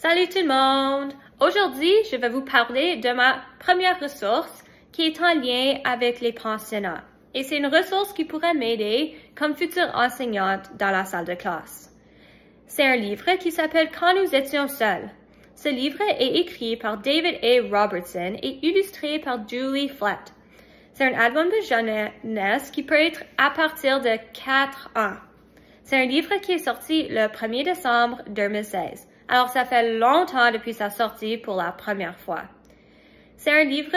Salut tout le monde! Aujourd'hui, je vais vous parler de ma première ressource qui est en lien avec les pensionnats. Et c'est une ressource qui pourrait m'aider comme future enseignante dans la salle de classe. C'est un livre qui s'appelle Quand nous étions seuls. Ce livre est écrit par David A. Robertson et illustré par Julie Flett. C'est un album de jeunesse qui peut être à partir de 4 ans. C'est un livre qui est sorti le 1er décembre 2016. Alors, ça fait longtemps depuis sa sortie pour la première fois. C'est un livre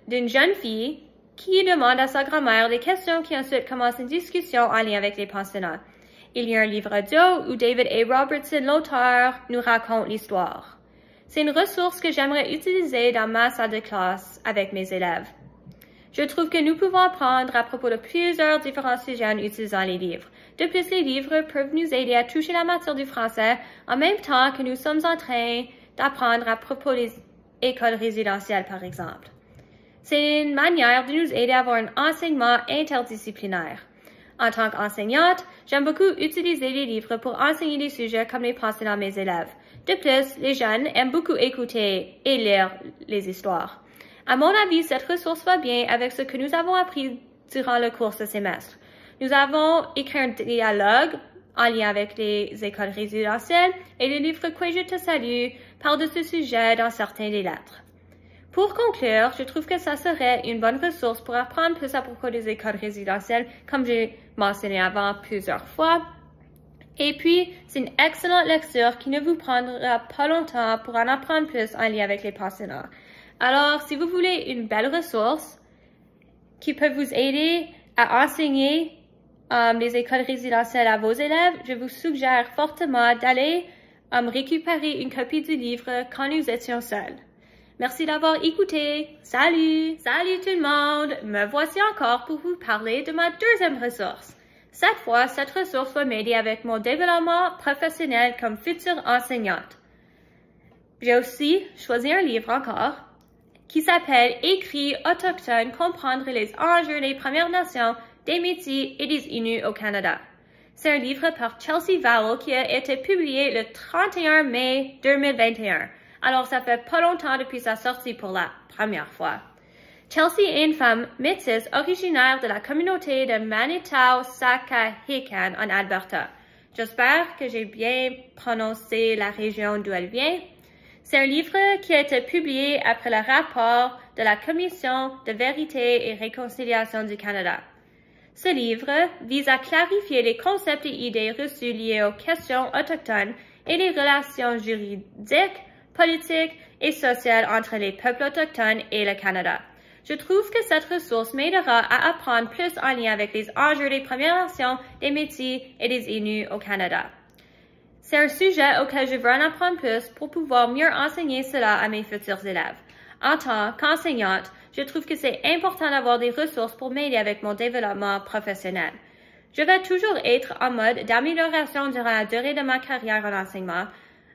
d'une jeune fille qui demande à sa grand-mère des questions qui ensuite commencent une discussion en lien avec les pensionnats. Il y a un livre audio où David A. Robertson, l'auteur, nous raconte l'histoire. C'est une ressource que j'aimerais utiliser dans ma salle de classe avec mes élèves. Je trouve que nous pouvons apprendre à propos de plusieurs différents sujets en utilisant les livres. De plus, les livres peuvent nous aider à toucher la matière du français en même temps que nous sommes en train d'apprendre à propos des écoles résidentielles, par exemple. C'est une manière de nous aider à avoir un enseignement interdisciplinaire. En tant qu'enseignante, j'aime beaucoup utiliser les livres pour enseigner des sujets comme les pensionnats à mes élèves. De plus, les jeunes aiment beaucoup écouter et lire les histoires. À mon avis, cette ressource va bien avec ce que nous avons appris durant le cours ce semestre. Nous avons écrit un dialogue en lien avec les écoles résidentielles et le livre Que je te salue parle de ce sujet dans certaines des lettres. Pour conclure, je trouve que ça serait une bonne ressource pour apprendre plus à propos des écoles résidentielles, comme j'ai mentionné avant plusieurs fois. Et puis, c'est une excellente lecture qui ne vous prendra pas longtemps pour en apprendre plus en lien avec les pensionnats. Alors, si vous voulez une belle ressource qui peut vous aider à enseigner les écoles résidentielles à vos élèves, je vous suggère fortement d'aller récupérer une copie du livre Quand nous étions seuls. Merci d'avoir écouté. Salut! Salut tout le monde! Me voici encore pour vous parler de ma deuxième ressource. Cette fois, cette ressource va m'aider avec mon développement professionnel comme future enseignante. J'ai aussi choisi un livre encore qui s'appelle Écrits autochtones, comprendre les enjeux des Premières Nations, des Métis et des Inuits au Canada. C'est un livre par Chelsea Vowell qui a été publié le 31 mai 2021. Alors, ça fait pas longtemps depuis sa sortie pour la première fois. Chelsea est une femme métisse originaire de la communauté de Manitou-Sakahikan en Alberta. J'espère que j'ai bien prononcé la région d'où elle vient. C'est un livre qui a été publié après le rapport de la Commission de vérité et réconciliation du Canada. Ce livre vise à clarifier les concepts et idées reçus liés aux questions autochtones et les relations juridiques, politiques et sociales entre les peuples autochtones et le Canada. Je trouve que cette ressource m'aidera à apprendre plus en lien avec les enjeux des Premières Nations, des Métis et des Inuits au Canada. C'est un sujet auquel je veux en apprendre plus pour pouvoir mieux enseigner cela à mes futurs élèves. En tant qu'enseignante, je trouve que c'est important d'avoir des ressources pour m'aider avec mon développement professionnel. Je vais toujours être en mode d'amélioration durant la durée de ma carrière en enseignement,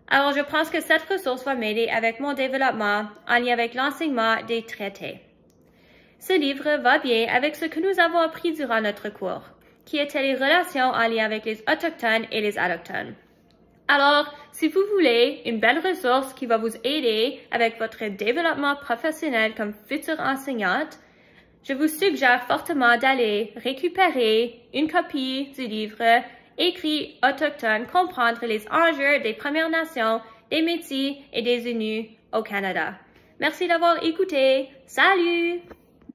alors je pense que cette ressource va m'aider avec mon développement en lien avec l'enseignement des traités. Ce livre va bien avec ce que nous avons appris durant notre cours, qui étaient les relations en lien avec les Autochtones et les Allochtones. Alors, si vous voulez une belle ressource qui va vous aider avec votre développement professionnel comme future enseignante, je vous suggère fortement d'aller récupérer une copie du livre Écrits autochtones, comprendre les enjeux des Premières Nations, des Métis et des Inuits au Canada. Merci d'avoir écouté. Salut!